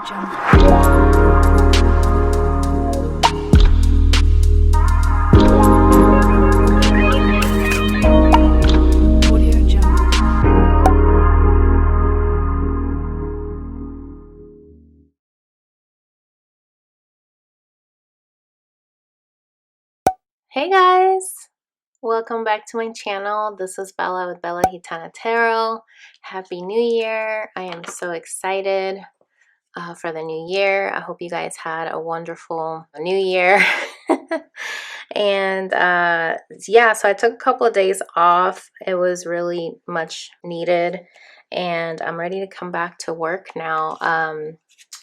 Hey guys, welcome back to my channel. This is Bella with Bella Gitana Tarot. Happy New Year. I am so excited for the new year. I hope you guys had a wonderful new year. And yeah, so I took a couple of days off. It was really much needed and I'm ready to come back to work now.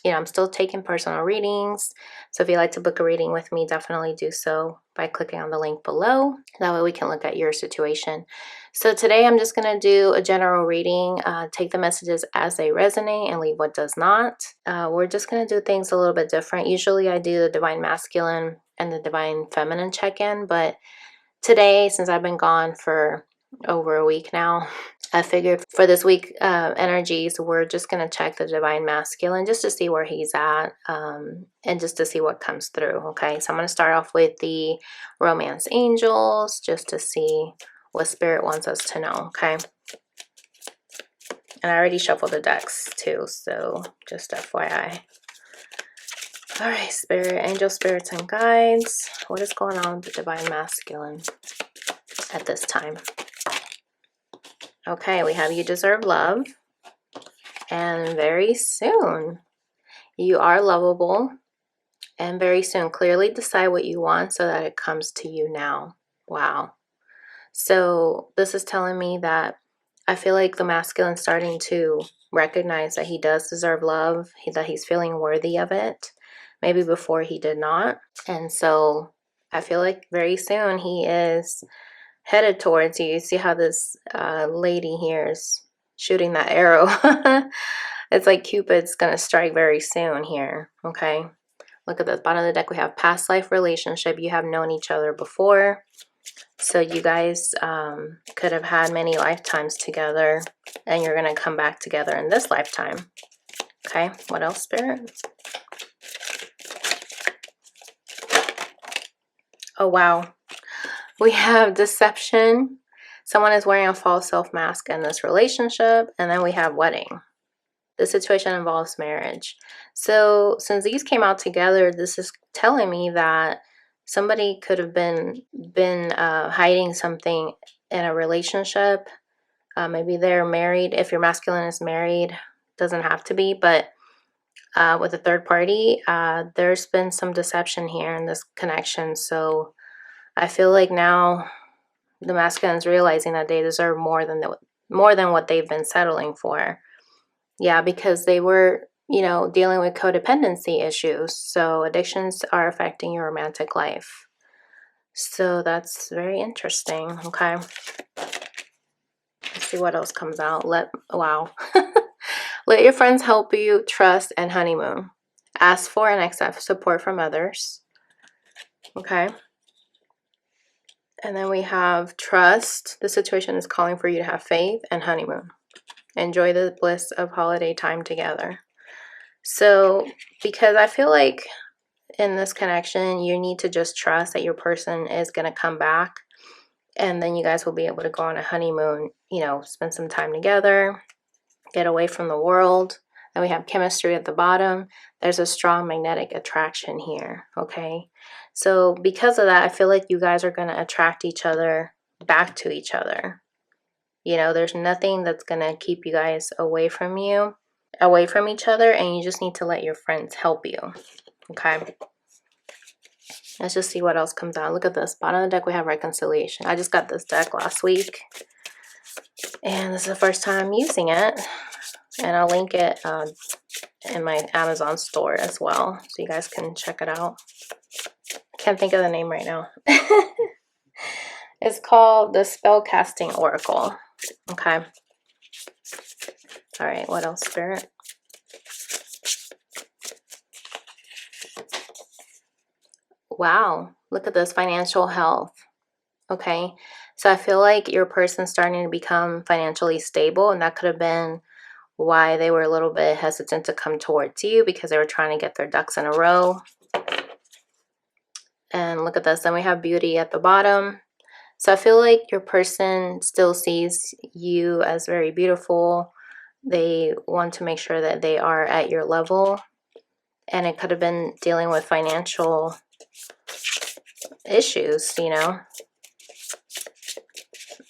You know, I'm still taking personal readings. So if you'd like to book a reading with me, definitely do so by clicking on the link below. That way we can look at your situation. So today I'm just going to do a general reading, take the messages as they resonate and leave what does not. We're just going to do things a little bit different. Usually I do the divine masculine and the divine feminine check-in, but today, since I've been gone for over a week now, I figured for this week energies, we're just going to check the divine masculine just to see where he's at and just to see what comes through. Okay, so I'm going to start off with the romance angels just to see what spirit wants us to know. Okay, and I already shuffled the decks too, so just FYI. All right, spirit, angel, spirits, and guides. What is going on with the divine masculine at this time? Okay, we have you deserve love. And very soon, you are lovable. And very soon, clearly decide what you want so that it comes to you now. Wow. So this is telling me that I feel like the masculine is starting to recognize that he does deserve love, that he's feeling worthy of it. Maybe before he did not. And so I feel like very soon he is headed towards you. You see how this lady here is shooting that arrow. It's like Cupid's gonna strike very soon here. Okay, look at the bottom of the deck. We have past life relationship. You have known each other before, so you guys could have had many lifetimes together, and you're gonna come back together in this lifetime. Okay, what else, spirit? Oh wow, we have deception. Someone is wearing a false self mask in this relationship. And then we have wedding. The situation involves marriage. So since these came out together, this is telling me that somebody could have been hiding something in a relationship. Maybe they're married. If your masculine is married, doesn't have to be. But with a third party, there's been some deception here in this connection. So I feel like now the masculine is realizing that they deserve more than what they've been settling for. Yeah, because they were, you know, dealing with codependency issues. So addictions are affecting your romantic life. So that's very interesting. Okay. Let's see what else comes out. Wow. Let your friends help you, trust, and honeymoon. Ask for and accept support from others. Okay. And then we have trust. The situation is calling for you to have faith, and honeymoon. Enjoy the bliss of holiday time together. So, because I feel like in this connection, you need to just trust that your person is going to come back. And then you guys will be able to go on a honeymoon, you know, spend some time together, get away from the world. Then we have chemistry at the bottom. There's a strong magnetic attraction here, okay? So because of that, I feel like you guys are going to attract each other back to each other. You know, there's nothing that's going to keep you guys away from each other, and you just need to let your friends help you, okay? Let's just see what else comes out. Look at this. Bottom of the deck, we have reconciliation. I just got this deck last week, and this is the first time I'm using it. And I'll link it in my Amazon store as well, so you guys can check it out. Can't think of the name right now. It's called the Spellcasting Oracle. Okay. All right, what else, spirit? Wow, look at this, financial health. Okay, so I feel like your person's starting to become financially stable, and that could have been why they were a little bit hesitant to come towards you, because they were trying to get their ducks in a row. And look at this. Then we have beauty at the bottom. So I feel like your person still sees you as very beautiful. They want to make sure that they are at your level. And it could have been dealing with financial issues, you know.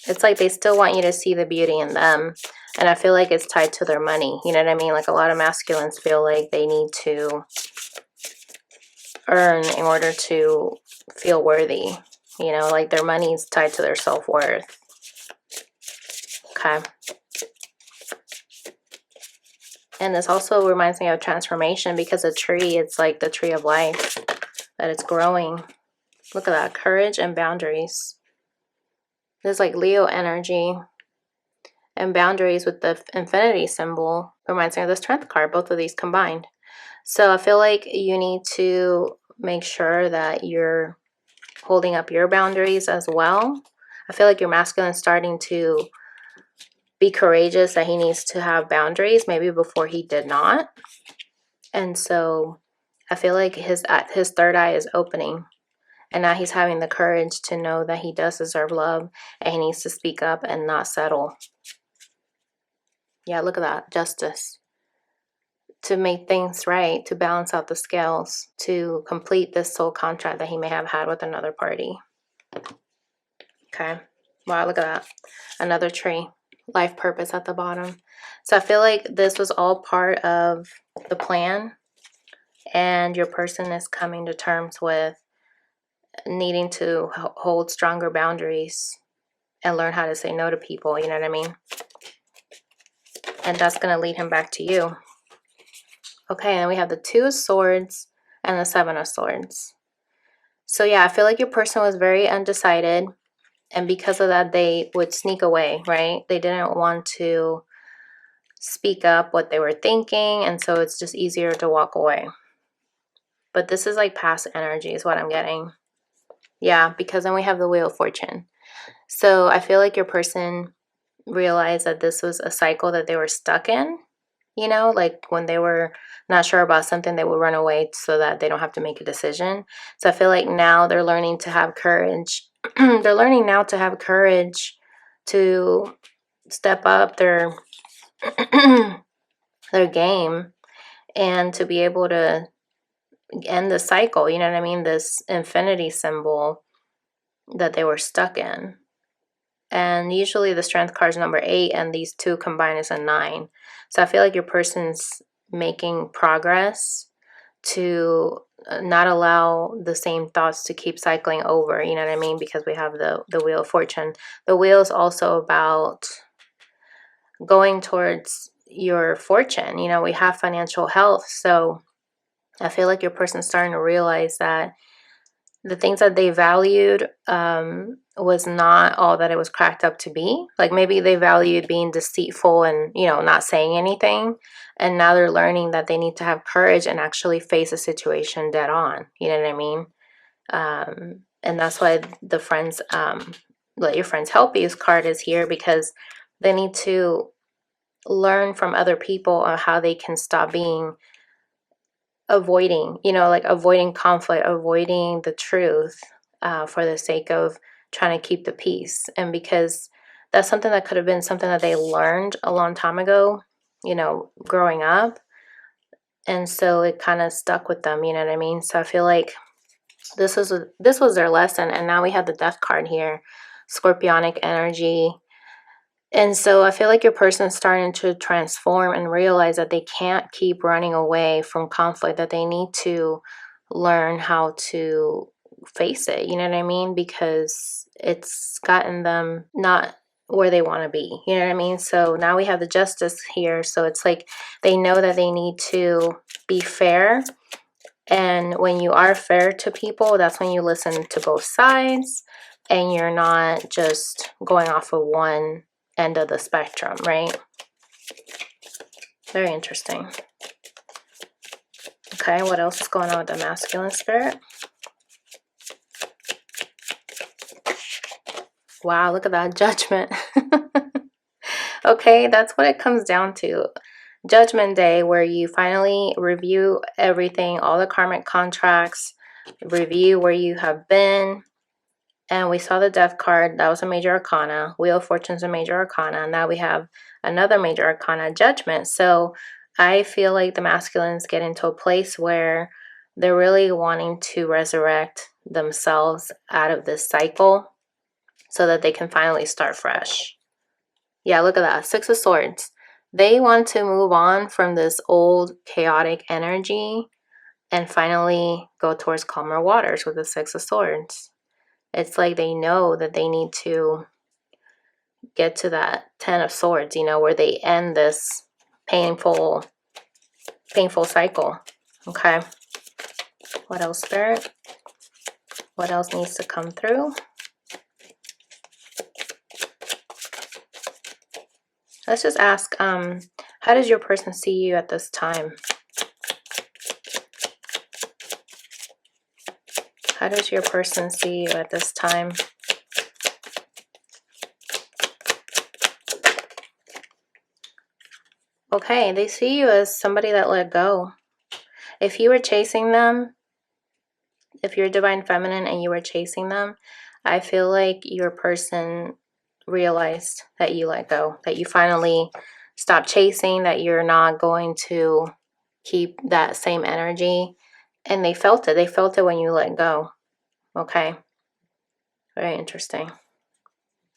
It's like they still want you to see the beauty in them. And I feel like it's tied to their money. You know what I mean? Like a lot of masculines feel like they need to earn in order to feel worthy. You know, like their money is tied to their self-worth. Okay. And this also reminds me of transformation, because a tree, it's like the tree of life, that it's growing. Look at that. Courage and boundaries. There's like Leo energy. And boundaries with the infinity symbol reminds me of the strength card, both of these combined. So I feel like you need to make sure that you're holding up your boundaries as well. I feel like your masculine is starting to be courageous, that he needs to have boundaries, maybe before he did not. And so I feel like his third eye is opening. And now he's having the courage to know that he does deserve love, and he needs to speak up and not settle. Yeah, look at that. Justice. To make things right, to balance out the scales, to complete this soul contract that he may have had with another party. Okay. Wow, look at that. Another tree. Life purpose at the bottom. So I feel like this was all part of the plan, and your person is coming to terms with needing to hold stronger boundaries and learn how to say no to people, you know what I mean? And that's going to lead him back to you. Okay, and we have the Two of Swords and the Seven of Swords. So yeah, I feel like your person was very undecided, and because of that, they would sneak away, right? They didn't want to speak up what they were thinking, and so it's just easier to walk away. But this is like past energy is what I'm getting. Yeah, because then we have the Wheel of Fortune. So I feel like your person realized that this was a cycle that they were stuck in. You know, like when they were not sure about something, they would run away so that they don't have to make a decision. So I feel like now they're learning to have courage. They're learning now to have courage to step up their their game, and to be able to end the cycle. You know what I mean? This infinity symbol that they were stuck in. And usually the strength card is number 8, and these two combined is a 9. So I feel like your person's making progress to not allow the same thoughts to keep cycling over, you know what I mean? Because we have the Wheel of Fortune. The wheel is also about going towards your fortune. You know, we have financial health. So I feel like your person's starting to realize that the things that they valued was not all that it was cracked up to be. Like maybe they valued being deceitful and, you know, not saying anything. And now they're learning that they need to have courage and actually face a situation dead on. You know what I mean? And that's why the friends, let your friends help you card is here, because they need to learn from other people on how they can stop being avoiding, you know, like avoiding conflict, avoiding the truth for the sake of trying to keep the peace. And because that's something that could have been something that they learned a long time ago, you know, growing up. And so it kind of stuck with them, you know what I mean? So I feel like this was their lesson. And now we have the Death card here, Scorpionic energy. And so I feel like your person's starting to transform and realize that they can't keep running away from conflict, that they need to learn how to face it, you know what I mean? Because it's gotten them not where they want to be, you know what I mean? So now we have the Justice here. So it's like they know that they need to be fair. And when you are fair to people, that's when you listen to both sides and you're not just going off of one end of the spectrum, right? Very interesting. Okay, what else is going on with the masculine spirit? Wow, look at that Judgment. Okay, that's what it comes down to. Judgment Day, where you finally review everything, all the karmic contracts, review where you have been. And we saw the Death card. That was a major arcana. Wheel of Fortune's a major arcana. Now we have another major arcana, Judgment. So I feel like the masculines get into a place where they're really wanting to resurrect themselves out of this cycle so that they can finally start fresh. Yeah, look at that. Six of Swords. They want to move on from this old chaotic energy and finally go towards calmer waters with the Six of Swords. It's like they know that they need to get to that Ten of Swords, you know, where they end this painful cycle. Okay. What else, Spirit? What else needs to come through? Let's just ask, how does your person see you at this time? How does your person see you at this time? Okay, they see you as somebody that let go. If you were chasing them, if you're divine feminine and you were chasing them, I feel like your person realized that you let go, that you finally stopped chasing, that you're not going to keep that same energy. And they felt it. They felt it when you let go. Okay. Very interesting.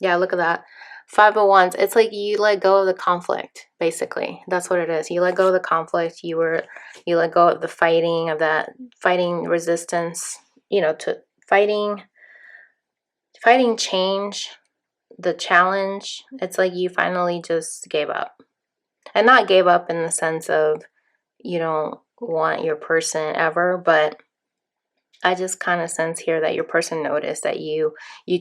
Yeah, look at that. Five of Wands. It's like you let go of the conflict, basically. That's what it is. You let go of the conflict. You let go of the fighting, of that fighting resistance, you know, to fighting change, the challenge. It's like you finally just gave up. And not gave up in the sense of you don't want your person ever, but I just kind of sense here that your person noticed that you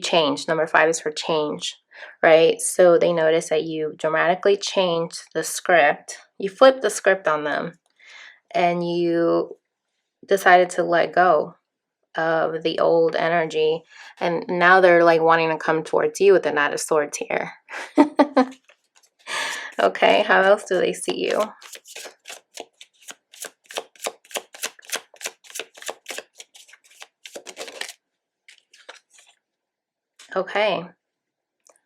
changed. Number 5 is for change, right? So they noticed that you dramatically changed the script. You flipped the script on them and you decided to let go of the old energy. And now they're like wanting to come towards you with the Knight of Swords here. Okay, how else do they see you? Okay.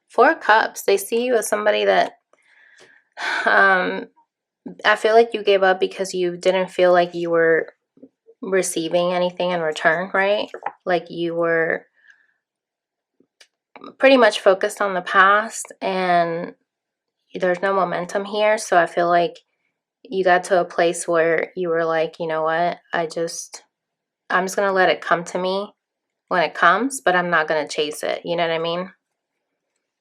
4 of Cups. They see you as somebody that I feel like you gave up because you didn't feel like you were receiving anything in return, right? Like you were pretty much focused on the past and there's no momentum here. So I feel like you got to a place where you were like, you know what? I'm just going to let it come to me when it comes, but I'm not going to chase it. You know what I mean?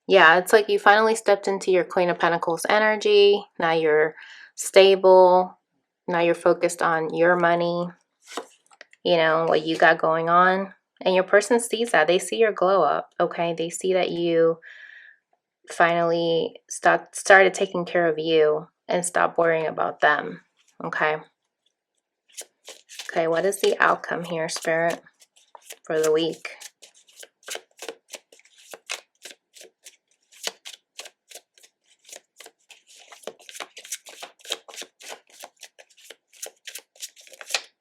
Yeah, it's like you finally stepped into your Queen of Pentacles energy. Now you're stable. Now you're focused on your money, you know, what you got going on. And your person sees that. They see your glow up, okay? They see that you finally started taking care of you and stop worrying about them, okay? Okay, what is the outcome here, Spirit, for the week?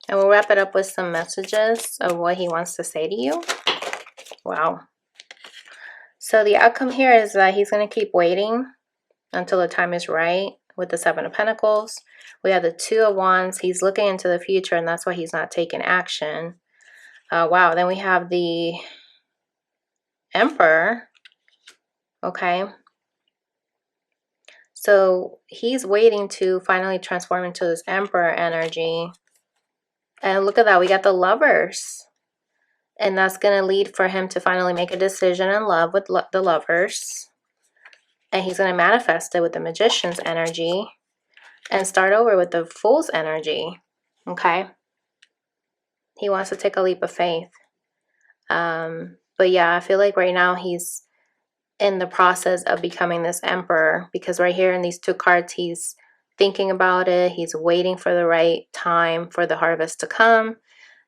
And we'll wrap it up with some messages of what he wants to say to you. Wow. So the outcome here is that he's going to keep waiting until the time is right with the 7 of Pentacles. We have the 2 of Wands. He's looking into the future, and that's why he's not taking action. Wow. Then we have the Emperor. Okay. So he's waiting to finally transform into this Emperor energy. And look at that. We got the Lovers. And that's going to lead for him to finally make a decision in love with the Lovers. And he's going to manifest it with the Magician's energy and start over with the Fool's energy. Okay. He wants to take a leap of faith. But yeah, I feel like right now he's in the process of becoming this Emperor, because right here in these 2 cards, he's thinking about it. He's waiting for the right time for the harvest to come.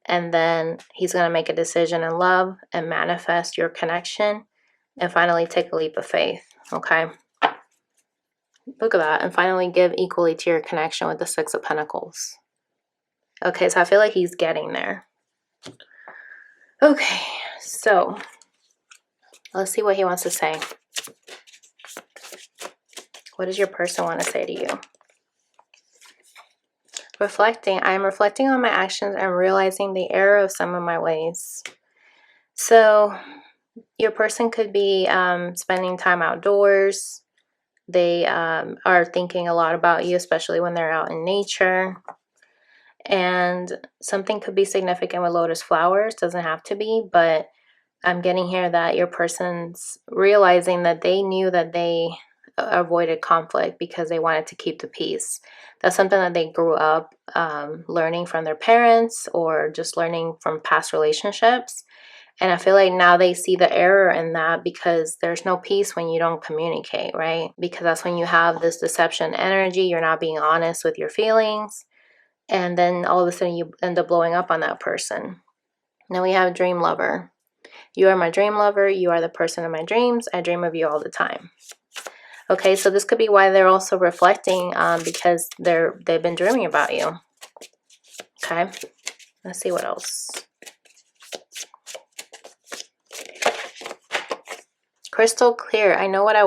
And then he's going to make a decision in love and manifest your connection and finally take a leap of faith. Okay. Look at that. And finally give equally to your connection with the Six of Pentacles. Okay, so I feel like he's getting there. Okay, so let's see what he wants to say. What does your person want to say to you? Reflecting. I am reflecting on my actions and realizing the error of some of my ways. So your person could be spending time outdoors. They are thinking a lot about you, especially when they're out in nature. And something could be significant with lotus flowers. Doesn't have to be, but I'm getting here that your person's realizing that they knew that they avoided conflict because they wanted to keep the peace. That's something that they grew up learning from their parents or just learning from past relationships. And I feel like now they see the error in that because there's no peace when you don't communicate, right? Because that's when you have this deception energy. You're not being honest with your feelings. And then all of a sudden you end up blowing up on that person. Now we have dream lover. You are my dream lover. You are the person of my dreams. I dream of you all the time. Okay, so this could be why they're also reflecting because they've been dreaming about you. Okay, let's see what else. Crystal clear. I know what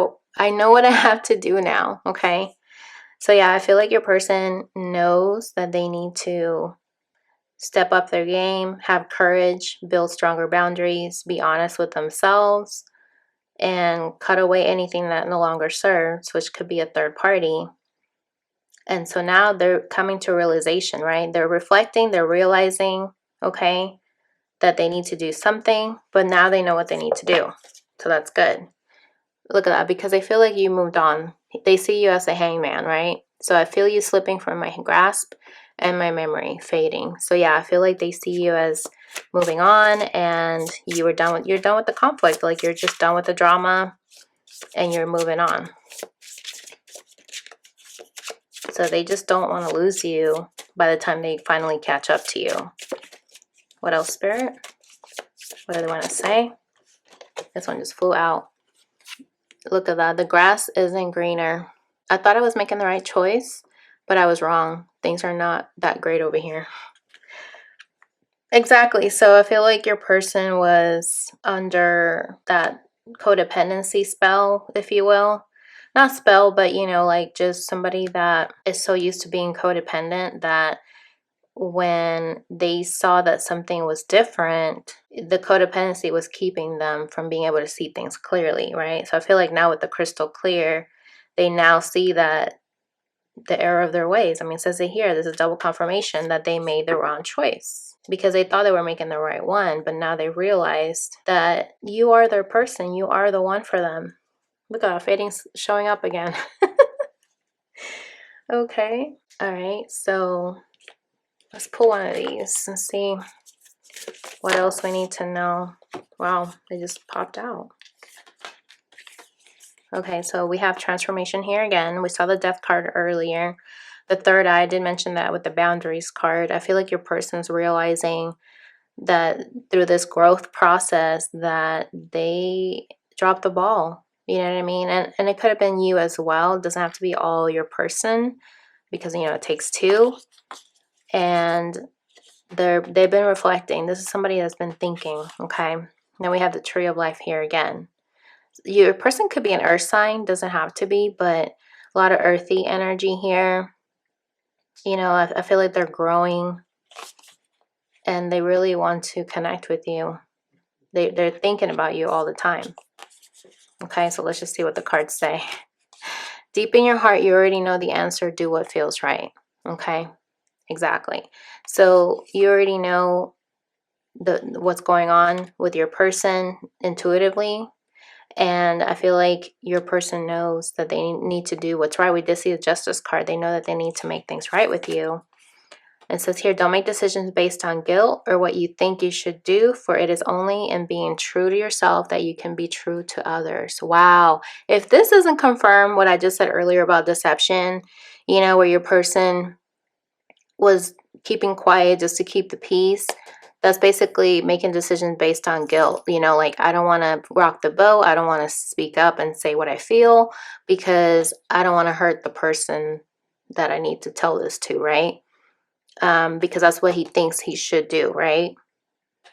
I have to do now. Okay, so yeah, I feel like your person knows that they need to step up their game, have courage, build stronger boundaries, be honest with themselves, and cut away anything that no longer serves, which could be a third party. And so now they're coming to a realization, right? They're reflecting, they're realizing, okay, that they need to do something, but now they know what they need to do. So that's good. Look at that, because they feel like you moved on. They see you as a hangman, right? So I feel you slipping from my grasp and my memory fading. So yeah, I feel like they see you as moving on and you're done with the conflict. Like you're just done with the drama and you're moving on. So they just don't want to lose you by the time they finally catch up to you. What else, Spirit? What do they want to say? This one just flew out. Look at that. The grass isn't greener. I thought I was making the right choice, but I was wrong. Things are not that great over here. Exactly. So I feel like your person was under that codependency spell, if you will. Not spell, but you know, like just somebody that is so used to being codependent that when they saw that something was different, the codependency was keeping them from being able to see things clearly, right? So I feel like now with the crystal clear, they now see that the error of their ways. I mean, it says it here, this is double confirmation that they made the wrong choice because they thought they were making the right one, but now they realized that you are their person. You are the one for them. Look at that, fading's showing up again. Okay. All right. So let's pull one of these and see what else we need to know. Wow, they just popped out. Okay, so we have transformation here again. We saw the death card earlier. The third eye, I did mention that with the boundaries card. I feel like your person's realizing that through this growth process that they dropped the ball. You know what I mean? And it could have been you as well. It doesn't have to be all your person because, you know, it takes two. And they've been reflecting. This is somebody that's been thinking, okay? Now we have the tree of life here again. Your person could be an earth sign, doesn't have to be, but a lot of earthy energy here. You know, I feel like they're growing and they really want to connect with you. They're thinking about you all the time. Okay, so let's just see what the cards say. Deep in your heart, you already know the answer. Do what feels right. Okay, exactly. So you already know what's going on with your person intuitively. And I feel like your person knows that they need to do what's right. We did see the Justice card. They know that they need to make things right with you. It says here, don't make decisions based on guilt or what you think you should do, for it is only in being true to yourself that you can be true to others. Wow. If this doesn't confirm what I just said earlier about deception, you know, where your person was keeping quiet just to keep the peace, that's basically making decisions based on guilt. You know, like, I don't want to rock the boat. I don't want to speak up and say what I feel because I don't want to hurt the person that I need to tell this to, right? Because that's what he thinks he should do, right?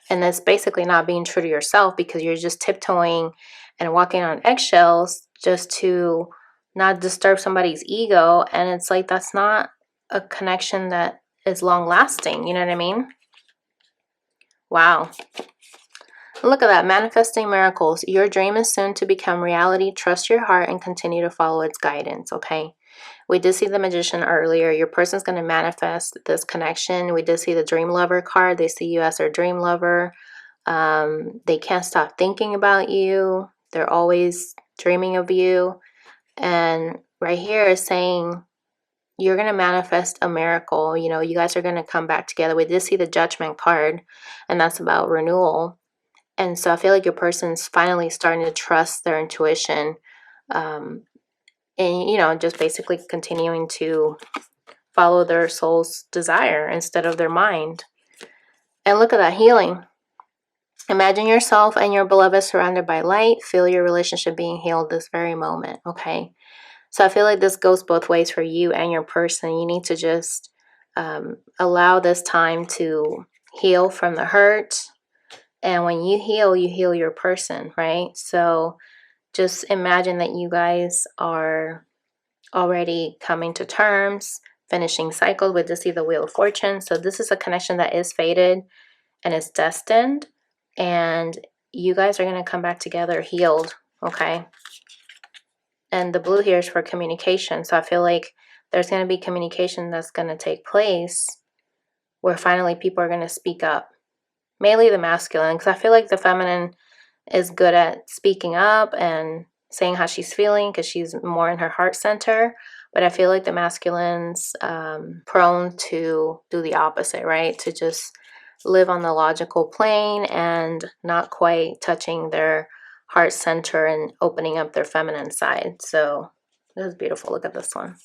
And that's basically not being true to yourself because you're just tiptoeing and walking on eggshells just to not disturb somebody's ego. And it's like, that's not a connection that is long lasting. You know what I mean? Wow. Look at that. Manifesting miracles. Your dream is soon to become reality. Trust your heart and continue to follow its guidance. Okay. We did see the magician earlier. Your person's going to manifest this connection. We did see the dream lover card. They see you as their dream lover. They can't stop thinking about you. They're always dreaming of you. And right here is saying you're going to manifest a miracle. You know, you guys are going to come back together. We did see the judgment card, and that's about renewal. And so I feel like your person's finally starting to trust their intuition. And, you know, just basically continuing to follow their soul's desire instead of their mind. And look at that healing. Imagine yourself and your beloved surrounded by light. Feel your relationship being healed this very moment, okay? So I feel like this goes both ways for you and your person. You need to just allow this time to heal from the hurt. And when you heal your person, right? So just imagine that you guys are already coming to terms, finishing cycles. We just see the Wheel of Fortune. So this is a connection that is fated and is destined. And you guys are going to come back together healed, okay? And the blue here is for communication. So I feel like there's going to be communication that's going to take place where finally people are going to speak up. Mainly the masculine, because I feel like the feminine is good at speaking up and saying how she's feeling because she's more in her heart center. But I feel like the masculine's prone to do the opposite, right? To just live on the logical plane and not quite touching their heart center and opening up their feminine side. So this is beautiful. Look at this one.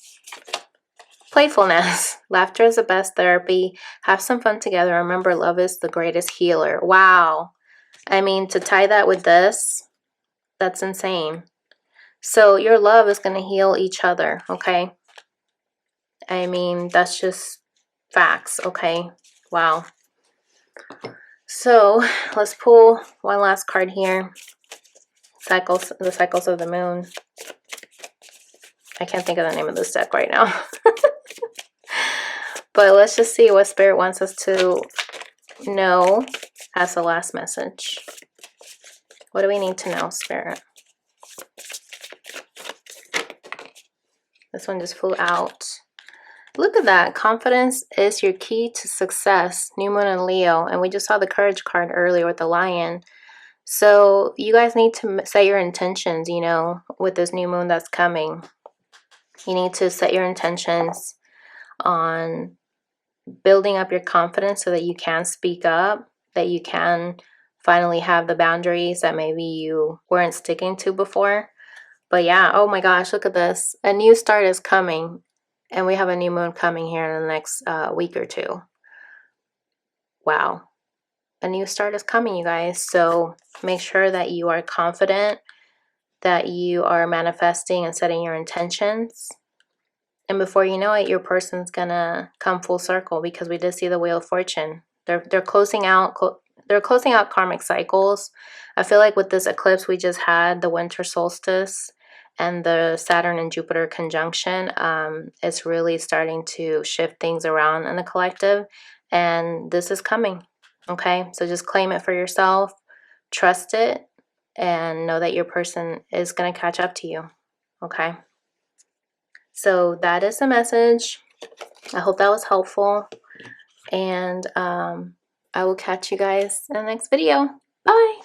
Playfulness. Laughter is the best therapy. Have some fun together. Remember, love is the greatest healer. Wow. I mean, to tie that with this, that's insane. So your love is going to heal each other, okay? I mean, that's just facts, okay? Wow. So let's pull one last card here. Cycles, the cycles of the moon. I can't think of the name of this deck right now. But let's just see what Spirit wants us to know as the last message. What do we need to know, Spirit? This one just flew out. Look at that. Confidence is your key to success. New Moon and Leo. And we just saw the Courage card earlier with the Lion. So you guys need to set your intentions, you know, with this new moon that's coming. You need to set your intentions on building up your confidence so that you can speak up, that you can finally have the boundaries that maybe you weren't sticking to before. But yeah, oh my gosh, look at this. A new start is coming, and we have a new moon coming here in the next week or two. Wow. A new start is coming, you guys. So make sure that you are confident, that you are manifesting and setting your intentions. And before you know it, your person's gonna come full circle, because we did see the Wheel of Fortune. They're closing out karmic cycles. I feel like with this eclipse we just had, the winter solstice and the Saturn and Jupiter conjunction, it's really starting to shift things around in the collective, and this is coming. Okay, so just claim it for yourself, trust it, and know that your person is going to catch up to you. Okay, so that is the message. I hope that was helpful, and I will catch you guys in the next video. Bye.